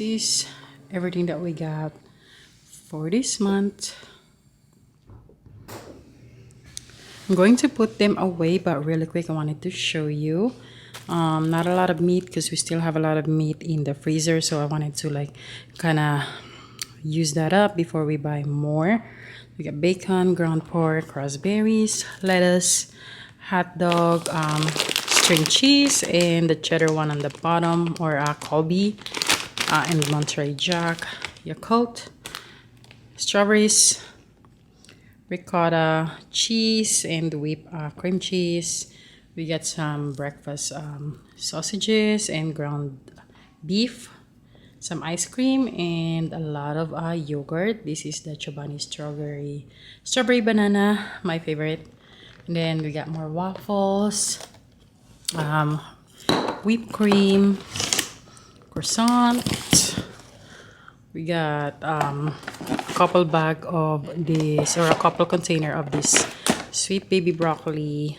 this is everything that we got for this month. I'm going to put them away, but really quick I wanted to show you. Not a lot of meat because we still have a lot of meat in the freezer, so I wanted to like kind of use that up before we buy more. We got bacon, ground pork, raspberries, lettuce, hot dog, string cheese, and the cheddar one on the bottom, or Colby, and Monterey Jack, Yakult, strawberries, ricotta cheese, and whipped cream cheese. We got some breakfast sausages and ground beef, some ice cream, and a lot of yogurt. This is the Chobani strawberry banana, my favorite. And then we got more waffles, whipped cream, croissant. We got a couple bag of this, or a couple container of this sweet baby broccoli,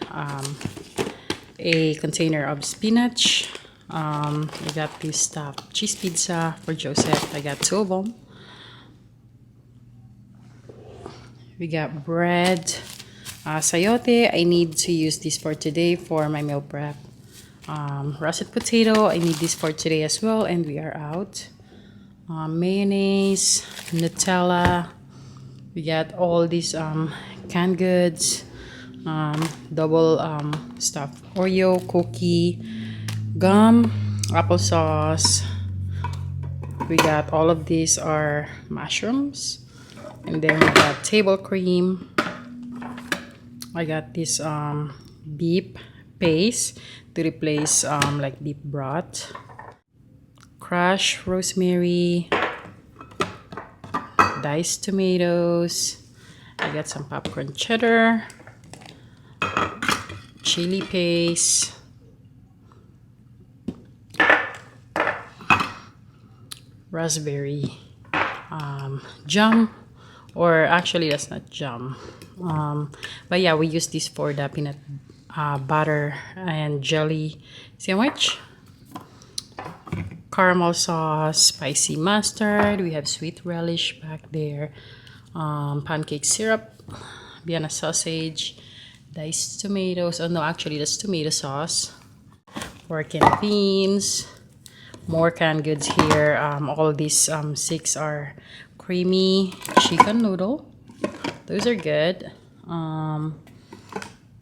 a container of spinach. We got this stuffed cheese pizza for Joseph. I got 2 of them. We got bread, sayote. I need to use this for today for my meal prep. Russet potato. I need this for today as well, and we are out. Mayonnaise, Nutella. We got all these canned goods, double stuffed Oreo cookie, gum, applesauce. We got all of these are mushrooms, and then we got table cream. I got this beef paste to replace like beef broth, crushed rosemary, diced tomatoes. I got some popcorn cheddar, chili paste, raspberry jam, or actually that's not jam, but yeah, we use this for the peanut butter and jelly sandwich. Caramel sauce, spicy mustard. We have sweet relish back there, pancake syrup, Vienna sausage, diced tomatoes. Oh no, actually that's tomato sauce. Pork and beans. More canned goods here. All these 6 are creamy chicken noodle. Those are good.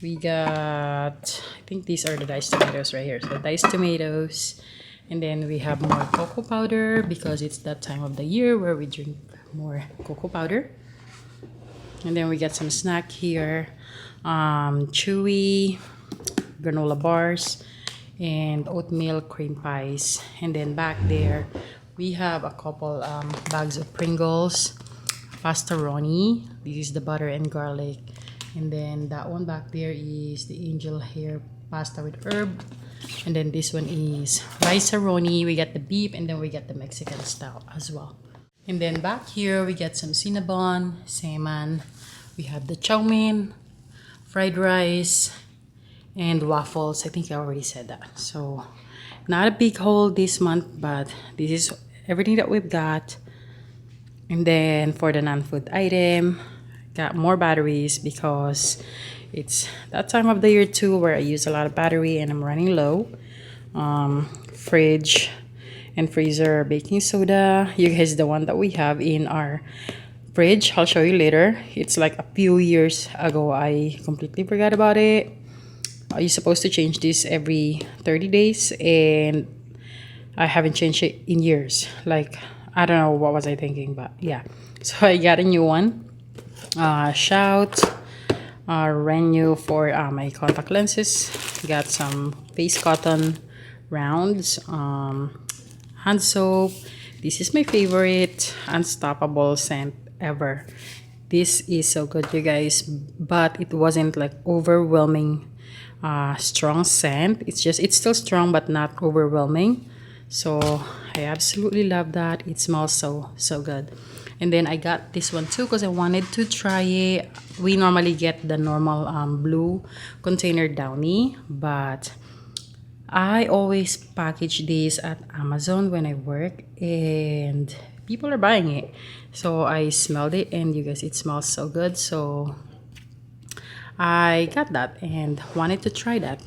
We got, I think these are the diced tomatoes right here. So diced tomatoes. And then we have more cocoa powder because it's that time of the year where we drink more cocoa powder. And then we got some snack here. Chewy granola bars and oatmeal cream pies. And then back there we have a couple bags of Pringles, pastaroni. This is the butter and garlic. And then that one back there is the angel hair pasta with herb. And then this one is rice-a-roni. We got the beef, and then we got the Mexican style as well. And then back here we got some cinnamon, salmon. We have the chow mein, fried rice, and waffles. I think I already said that. So not a big haul this month, but this is everything that we've got. And then for the non-food item, got more batteries because it's that time of the year too where I use a lot of battery and I'm running low. Fridge and freezer baking soda. You guys, the one that we have in our fridge, I'll show you later. It's like a few years ago. I completely forgot about it. You're supposed to change this every 30 days and I haven't changed it in years. Like, I don't know what was I thinking, but yeah. So I got a new one. Shout. Renew for my contact lenses. Got some face cotton rounds, hand soap. This is my favorite unstoppable scent ever. This is so good, you guys, but it wasn't like overwhelming strong scent. It's still strong but not overwhelming. So I absolutely love that. It smells so good. And then I got this one too because I wanted to try it. We normally get the normal blue container Downy, but I always package these at Amazon when I work, and people are buying it. So I smelled it, and you guys, it smells so good. So I got that and wanted to try that.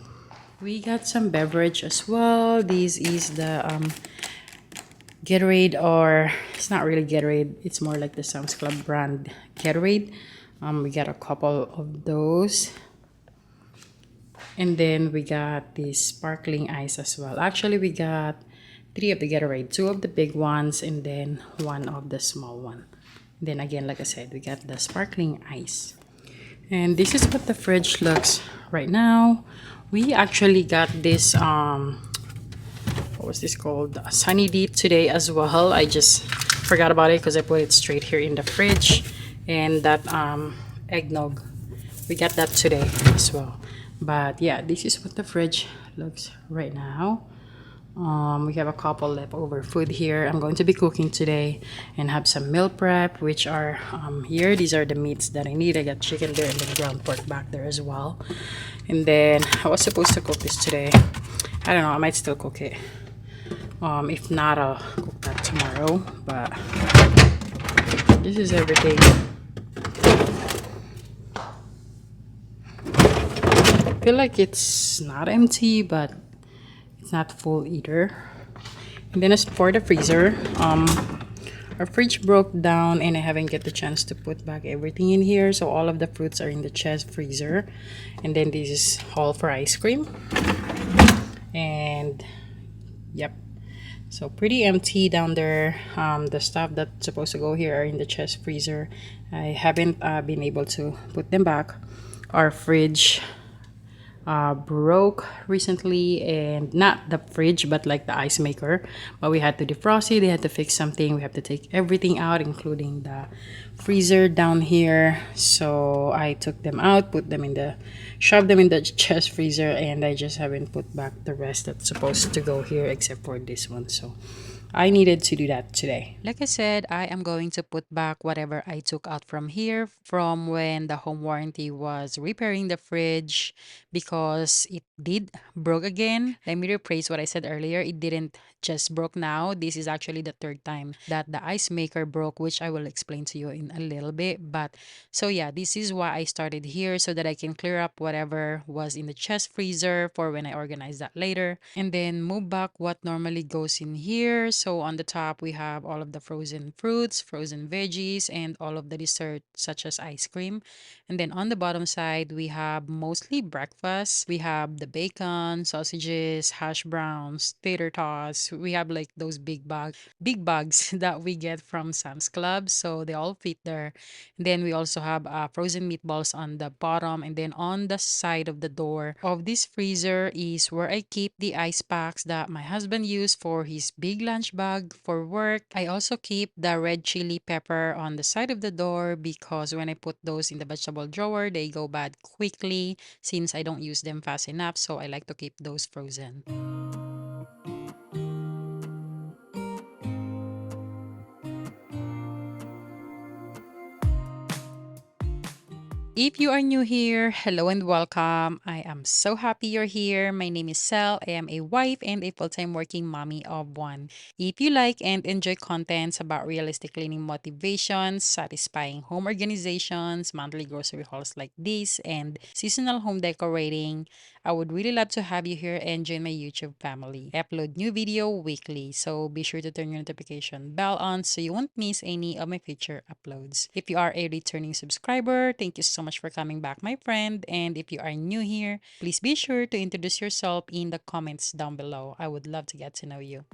We got some beverage as well. This is the Gatorade, or it's not really Gatorade. It's more like the Sam's Club brand Gatorade. We got a couple of those. And then we got this sparkling ice as well. Actually, we got three of the Gatorade, two of the big ones, and then one of the small one. Then again, like I said, we got the sparkling ice. And this is what the fridge looks right now. We actually got this what was this called, sunny D today as well. I just forgot about it because I put it straight here in the fridge. And that eggnog, we got that today as well. But yeah, this is what the fridge looks right now. We have a couple leftover food here. I'm going to be cooking today and have some meal prep, which are here. These are the meats that I need. I got chicken there and then ground pork back there as well. And then I was supposed to cook this today. I don't know, I might still cook it. If not, I'll cook that tomorrow. But this is everything. I feel like it's not empty, but it's not full either. And then as for the freezer, our fridge broke down and I haven't get the chance to put back everything in here. So all of the fruits are in the chest freezer. And then this is all for ice cream. And yep, so pretty empty down there. The stuff that's supposed to go here are in the chest freezer. I haven't been able to put them back. Our fridge broke recently, and not the fridge but like the ice maker, but we had to defrost it. They had to fix something. We have to take everything out, including the freezer down here. So I took them out, shoved them in the chest freezer, and I just haven't put back the rest that's supposed to go here except for this one. So I needed to do that today. Like I said, I am going to put back whatever I took out from here from when the home warranty was repairing the fridge, because it did broke again. Let me rephrase what I said earlier. It didn't just broke now. This is actually the third time that the ice maker broke, which I will explain to you in a little bit. But so yeah, this is why I started here, so that I can clear up whatever was in the chest freezer for when I organize that later. And then move back what normally goes in here. So on the top, we have all of the frozen fruits, frozen veggies, and all of the dessert such as ice cream. And then on the bottom side, we have mostly breakfast. We have the bacon, sausages, hash browns, tater tots. We have like those big bags that we get from Sam's Club. So they all fit there. And then we also have frozen meatballs on the bottom. And then on the side of the door of this freezer is where I keep the ice packs that my husband used for his big lunch bag for work. I also keep the red chili pepper on the side of the door because when I put those in the vegetable drawer, they go bad quickly since I don't use them fast enough. So I like to keep those frozen. If you are new here, hello and welcome. I am so happy you're here. My name is Sel. I am a wife and a full-time working mommy of one. If you like and enjoy contents about realistic cleaning motivations, satisfying home organizations, monthly grocery hauls like this, and seasonal home decorating, I would really love to have you here and join my YouTube family. I upload new video weekly, so be sure to turn your notification bell on so you won't miss any of my future uploads. If you are a returning subscriber, thank you so much for coming back, my friend. And if you are new here, please be sure to introduce yourself in the comments down below. I would love to get to know you.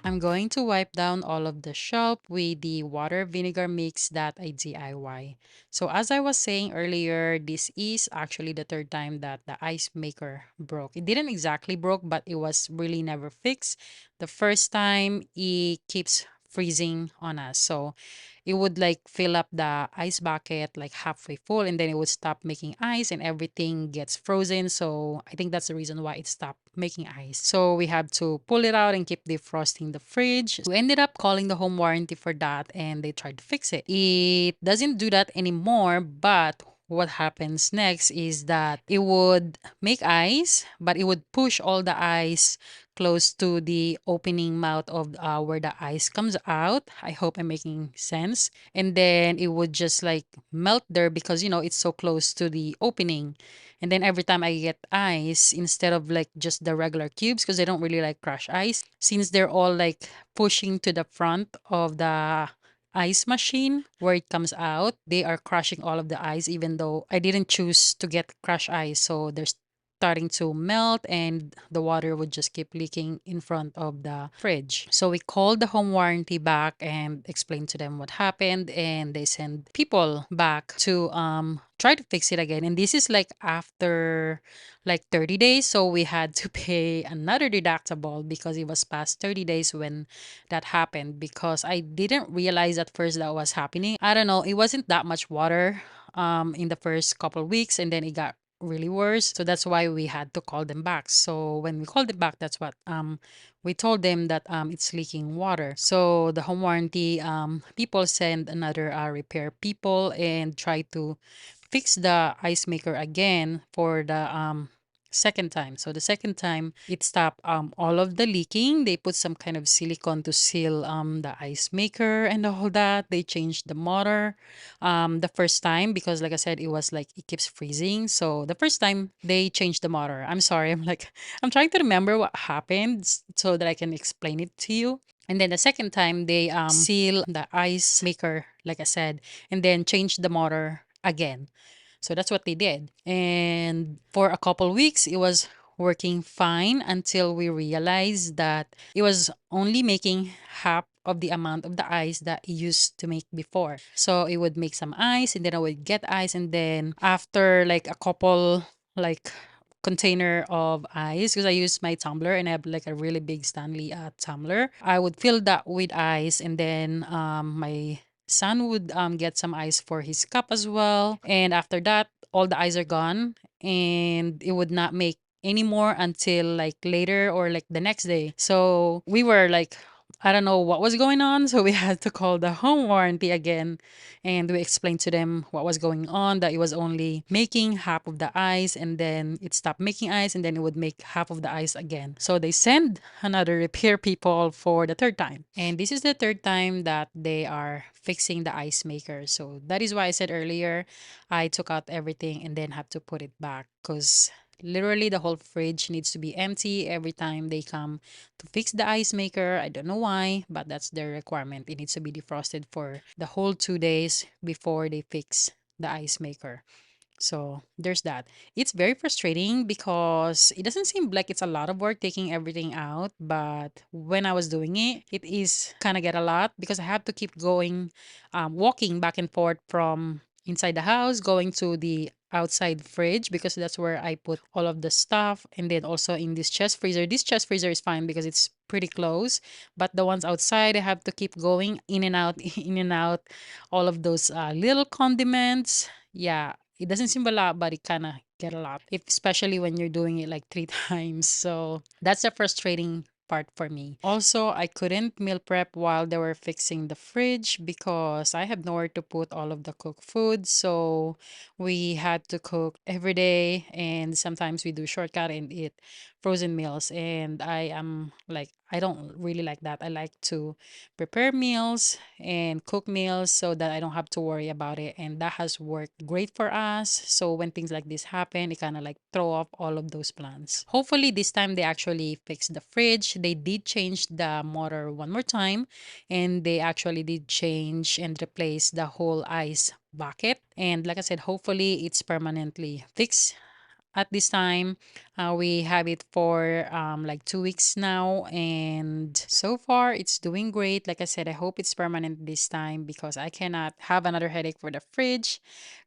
I'm going to wipe down all of the shelf with the water vinegar mix that I DIY. So as I was saying earlier, this is actually the third time that the ice maker broke. It didn't exactly broke, but it was really never fixed. The first time it keeps freezing on us. So it would like fill up the ice bucket like halfway full, and then it would stop making ice and everything gets frozen. So I think that's the reason why it stopped making ice. So we have to pull it out and keep defrosting the fridge. We ended up calling the home warranty for that, and they tried to fix it. It doesn't do that anymore, but what happens next is that it would make ice, but it would push all the ice close to the opening mouth of where the ice comes out. I hope I'm making sense. And then it would just like melt there because, it's so close to the opening. And then every time I get ice, instead of like just the regular cubes, because I don't really like crushed ice, since they're all like pushing to the front of the ice machine where it comes out, they are crushing all of the ice, even though I didn't choose to get crushed ice. So there's starting to melt and the water would just keep leaking in front of the fridge. So we called the home warranty back and explained to them what happened, and they send people back to try to fix it again. And this is like after like 30 days, so we had to pay another deductible because it was past 30 days when that happened, because I didn't realize at first that was happening. I don't know, it wasn't that much water in the first couple weeks, and then it got really worse. So that's why we had to call them back. So when we called them back, that's what we told them that it's leaking water. So the home warranty people send another repair people and try to fix the ice maker again for the second time. So the second time it stopped all of the leaking. They put some kind of silicone to seal the ice maker and all that. They changed the motor the first time because like I said, it was like it keeps freezing. So the first time they changed the motor. I'm sorry, I'm trying to remember what happened so that I can explain it to you. And then the second time they seal the ice maker, like I said, and then change the motor again. So that's what they did. And for a couple weeks, it was working fine until we realized that it was only making half of the amount of the ice that it used to make before. So it would make some ice and then I would get ice. And then after like a couple, like container of ice, because I use my tumbler and I have like a really big Stanley tumbler, I would fill that with ice, and then my son would get some ice for his cup as well. And after that, all the ice are gone, and it would not make any more until like later or like the next day. So we were like, I don't know what was going on. So we had to call the home warranty again, and we explained to them what was going on, that it was only making half of the ice and then it stopped making ice and then it would make half of the ice again. So they send another repair people for the third time. And this is the third time that they are fixing the ice maker. So that is why I said earlier, I took out everything and then have to put it back, because literally the whole fridge needs to be empty every time they come to fix the ice maker. I don't know why, but that's their requirement. It needs to be defrosted for the whole 2 days before they fix the ice maker. So there's that. It's very frustrating because it doesn't seem like it's a lot of work taking everything out, but when I was doing it, it is kind of get a lot because I have to keep going, walking back and forth from inside the house, going to the outside fridge because that's where I put all of the stuff, and then also in this chest freezer. This chest freezer is fine because it's pretty close, but the ones outside I have to keep going in and out, in and out, all of those little condiments. Yeah, it doesn't seem a lot, but it kind of get a lot, if, especially when you're doing it like 3 times. So that's a frustrating part for me. Also, I couldn't meal prep while they were fixing the fridge because I have nowhere to put all of the cooked food. So we had to cook every day, and sometimes we do shortcut and eat frozen meals. And I am like, I don't really like that. I like to prepare meals and cook meals so that I don't have to worry about it. And that has worked great for us. So when things like this happen, it kind of like throw off all of those plans. Hopefully this time they actually fixed the fridge. They did change the motor one more time, and they actually did change and replace the whole ice bucket. And like I said, hopefully it's permanently fixed at this time. We have it for like 2 weeks now, and so far it's doing great. Like I said, I hope it's permanent this time because I cannot have another headache for the fridge,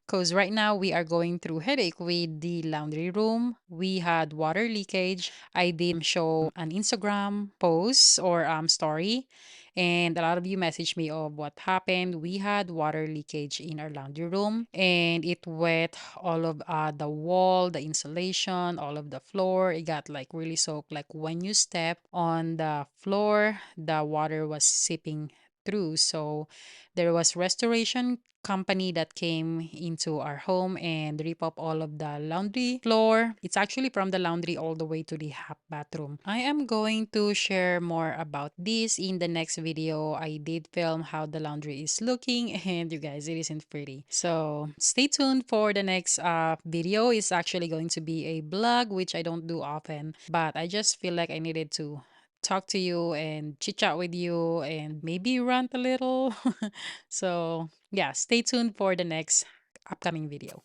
because right now we are going through headache with the laundry room. We had water leakage. I did show an Instagram post or story, And a lot of you messaged me of what happened. We had water leakage in our laundry room, and it wet all of the wall, the insulation, all of the floor. It got like really soaked. Like when you step on the floor, the water was seeping through. So there was restoration company that came into our home and rip up all of the laundry floor. It's actually from the laundry all the way to the half bathroom. I am going to share more about this in the next video. I did film how the laundry is looking, and you guys, it isn't pretty. So stay tuned for the next video. It's actually going to be a vlog, which I don't do often, but I just feel like I needed to talk to you and chit chat with you and maybe rant a little. So yeah, stay tuned for the next upcoming video.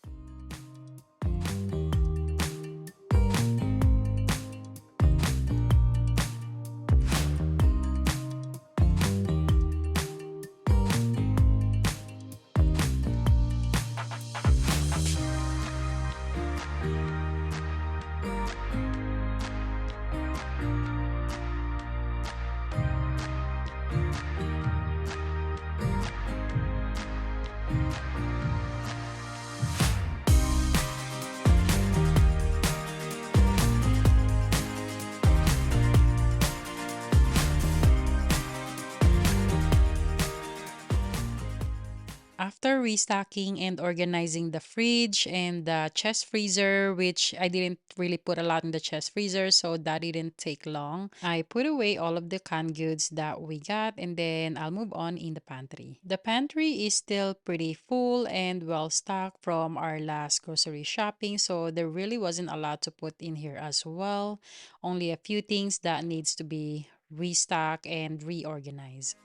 After restocking and organizing the fridge and the chest freezer, which I didn't really put a lot in the chest freezer, so that didn't take long, I put away all of the canned goods that we got, and then I'll move on in the pantry. The pantry is still pretty full and well stocked from our last grocery shopping, so there really wasn't a lot to put in here as well. Only a few things that needs to be restocked and reorganized.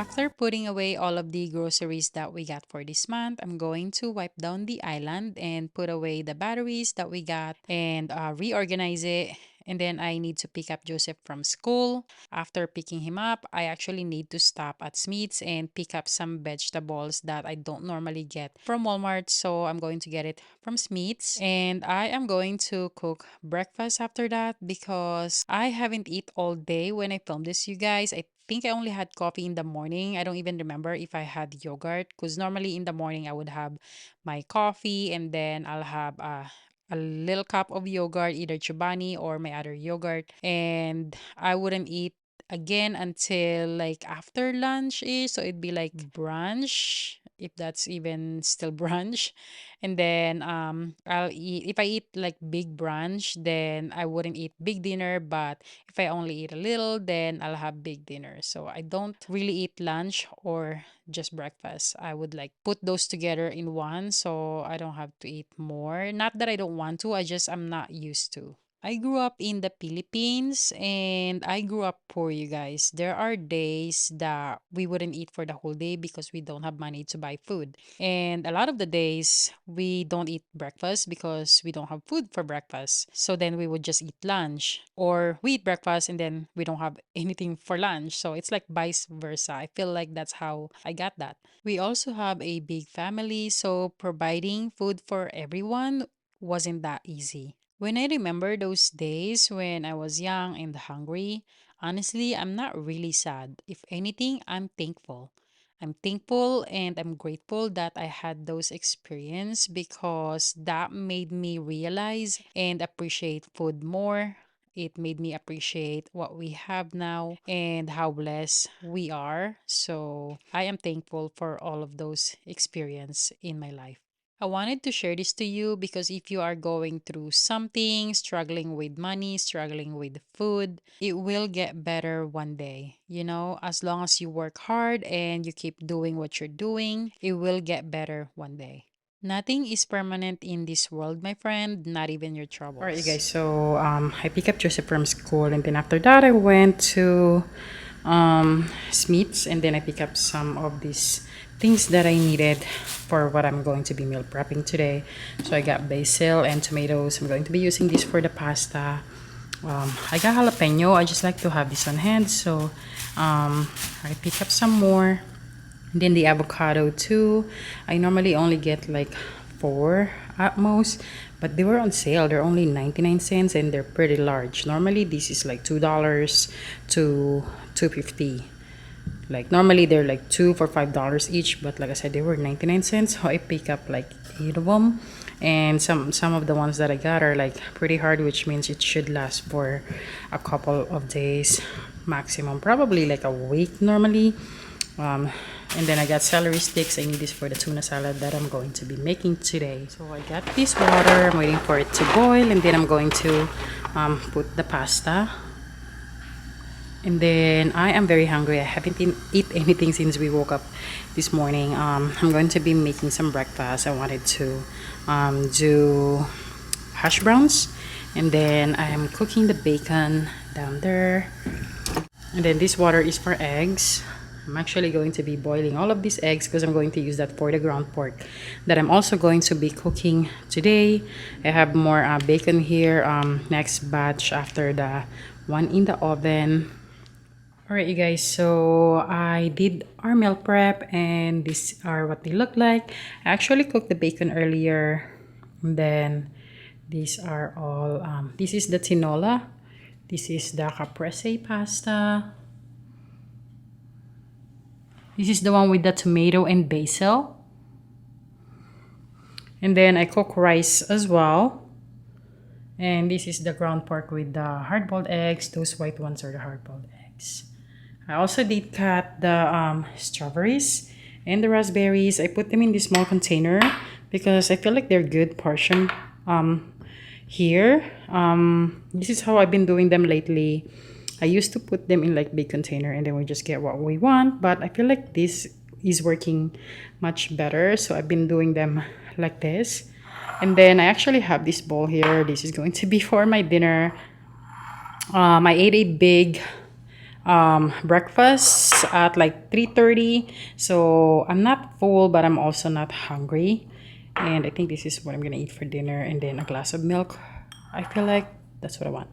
After putting away all of the groceries that we got for this month, I'm going to wipe down the island and put away the batteries that we got and reorganize it. And then I need to pick up Joseph from school. After picking him up, I actually need to stop at Smith's and pick up some vegetables that I don't normally get from Walmart. So I'm going to get it from Smith's. And I am going to cook breakfast after that because I haven't eaten all day when I filmed this, you guys. I think I only had coffee in the morning. I don't even remember if I had yogurt because normally in the morning I would have my coffee and then I'll have a little cup of yogurt, either Chobani or my other yogurt, and I wouldn't eat again until like after lunch ish. So it'd be like brunch, if that's even still brunch. And then I'll eat if I eat like big brunch, then I wouldn't eat big dinner, but if I only eat a little, then I'll have big dinner. So I don't really eat lunch or just breakfast. I would like put those together in one so I don't have to eat more. Not that I don't want to, I'm not used to. I grew up in the Philippines and I grew up poor, you guys. There are days that we wouldn't eat for the whole day because we don't have money to buy food. And a lot of the days we don't eat breakfast because we don't have food for breakfast. So then we would just eat lunch or we eat breakfast and then we don't have anything for lunch. So it's like vice versa. I feel like that's how I got that. We also have a big family, so providing food for everyone wasn't that easy. When I remember those days when I was young and hungry, honestly, I'm not really sad. If anything, I'm thankful. I'm thankful and I'm grateful that I had those experience because that made me realize and appreciate food more. It made me appreciate what we have now and how blessed we are. So I am thankful for all of those experience in my life. I wanted to share this to you because if you are going through something, struggling with money, struggling with food, it will get better one day. You know, as long as you work hard and you keep doing what you're doing, it will get better one day. Nothing is permanent in this world, my friend, not even your troubles. All right, you guys. So I picked up Joseph from school, and then after that, I went to Smith's, and then I picked up some of these things that I needed for what I'm going to be meal prepping today. So I got basil and tomatoes. I'm going to be using this for the pasta. I got jalapeno. I just like to have this on hand, so I picked up some more. And then the avocado too. I normally only get like 4 at most, but they were on sale. They're only 99 cents and they're pretty large. Normally this is like $2 to $2.50. Like normally they're like 2 for $5 each, but like I said, they were 99 cents. So I pick up like 8 of them, and some of the ones that I got are like pretty hard, which means it should last for a couple of days maximum, probably like a week normally. And then I got celery sticks. I need this for the tuna salad that I'm going to be making today. So I got this water. I'm waiting for it to boil, and then I'm going to put the pasta. And then I am very hungry. I haven't eat anything since we woke up this morning. I'm going to be making some breakfast. I wanted to do hash browns, and then I am cooking the bacon down there. And then this water is for eggs. I'm actually going to be boiling all of these eggs because I'm going to use that for the ground pork that I'm also going to be cooking today. I have more bacon here, next batch after the one in the oven. Alright, you guys, so I did our meal prep and these are what they look like. I actually cooked the bacon earlier, and then these are all, this is the tinola, this is the caprese pasta. This is the one with the tomato and basil. And then I cook rice as well. And this is the ground pork with the hard-boiled eggs. Those white ones are the hard-boiled eggs. I also did cut the strawberries and the raspberries. I put them in this small container because I feel like they're good portion here. This is how I've been doing them lately. I used to put them in like big container and then we just get what we want, but I feel like this is working much better, so I've been doing them like this. And then I actually have this bowl here. This is going to be for my dinner. I ate a big breakfast at like 3:30. So I'm not full, but I'm also not hungry. And I think this is what I'm gonna eat for dinner, and then a glass of milk. I feel like that's what I want.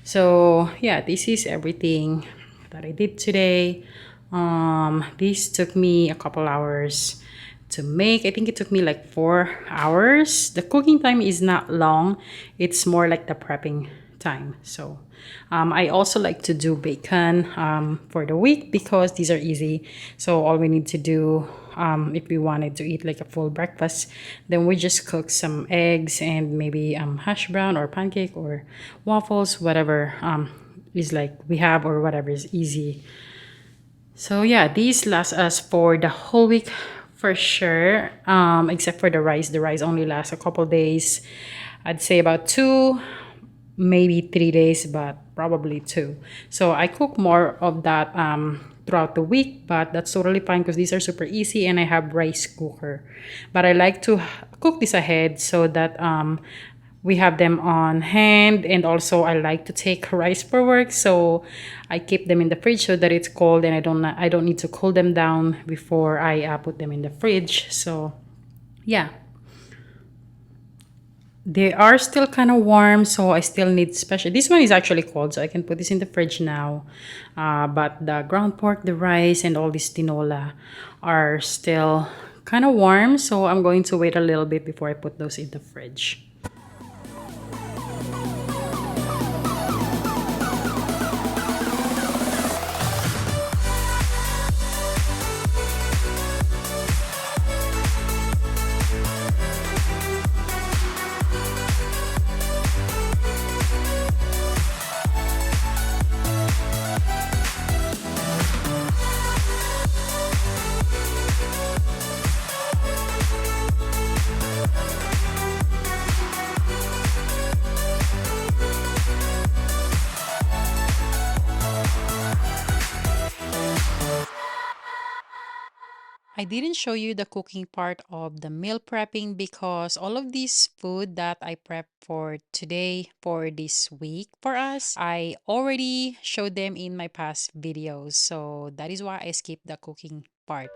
So yeah, this is everything that I did today. This took me a couple hours to make. I think it took me like 4 hours. The cooking time is not long, it's more like the prepping time. So I also like to do bacon for the week because these are easy. So all we need to do, if we wanted to eat like a full breakfast, then we just cook some eggs and maybe hash brown or pancake or waffles, whatever is like we have, or whatever is easy. So yeah, these last us for the whole week for sure, except for the rice. The rice only lasts a couple days. I'd say about 2, maybe 3 days, but probably 2. So I cook more of that throughout the week, but that's totally fine because these are super easy and I have rice cooker. But I like to cook this ahead so that we have them on hand. And also I like to take rice for work, so I keep them in the fridge so that it's cold, and I don't need to cool them down before I put them in the fridge. So yeah, they are still kind of warm, so I still need special. This one is actually cold, so I can put this in the fridge now. But the ground pork, the rice, and all this tinola are still kind of warm, so I'm going to wait a little bit before I put those in the fridge. I didn't show you the cooking part of the meal prepping because all of this food that I prep for today, for this week for us, I already showed them in my past videos. So that is why I skipped the cooking part.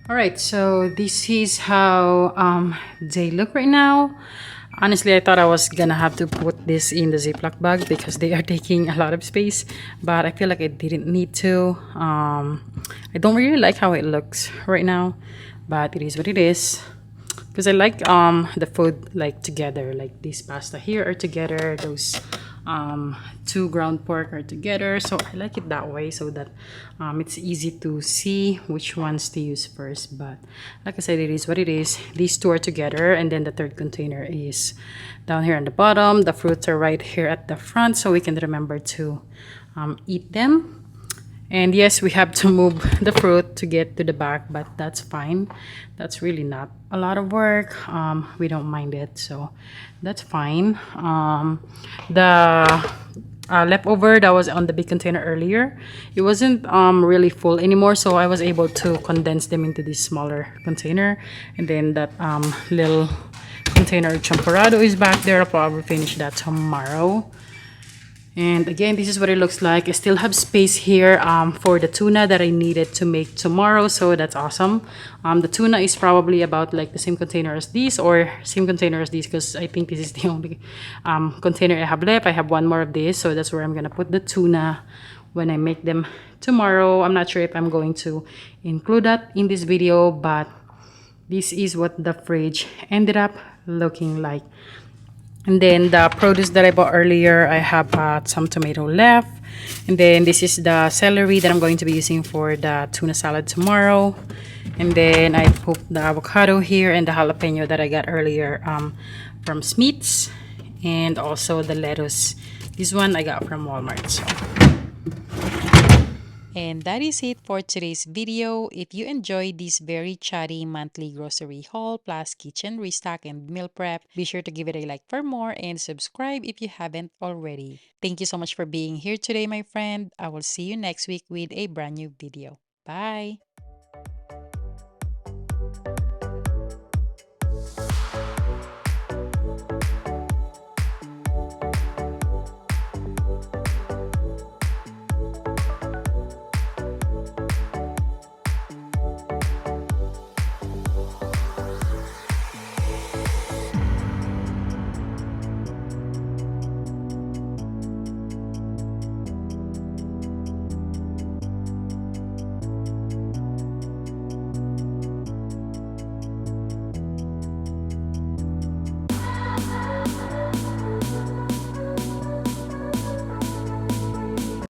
All right, so this is how they look right now. Honestly, I thought I was gonna have to put this in the Ziploc bag because they are taking a lot of space, but I feel like I didn't need to. I don't really like how it looks right now, but it is what it is. Because I like the food like together, like this pasta here are together, those 2 ground pork are together, so I like it that way so that it's easy to see which ones to use first. But like I said, it is what it is. These 2 are together, and then the third container is down here on the bottom. The fruits are right here at the front, so we can remember to eat them. And yes, we have to move the fruit to get to the back, but that's fine. That's really not a lot of work. We don't mind it, so that's fine. The leftover that was on the big container earlier, it wasn't really full anymore, so I was able to condense them into this smaller container. And then that little container of champorado is back there. I'll probably finish that tomorrow. And again, this is what it looks like. I still have space here for the tuna that I needed to make tomorrow, so that's awesome. The tuna is probably about like the same container as these, or same container as these, because I think this is the only container I have left. I have 1 more of this, so that's where I'm gonna put the tuna when I make them tomorrow. I'm not sure if I'm going to include that in this video, but this is what the fridge ended up looking like. And then the produce that I bought earlier, I have some tomato left. And then this is the celery that I'm going to be using for the tuna salad tomorrow. And then I put the avocado here and the jalapeno that I got earlier from Smith's. And also the lettuce. This one I got from Walmart. So And that is it for today's video. If you enjoyed this very chatty monthly grocery haul plus kitchen restock and meal prep, be sure to give it a like for more and subscribe if you haven't already. Thank you so much for being here today, my friend. I will see you next week with a brand new video. Bye!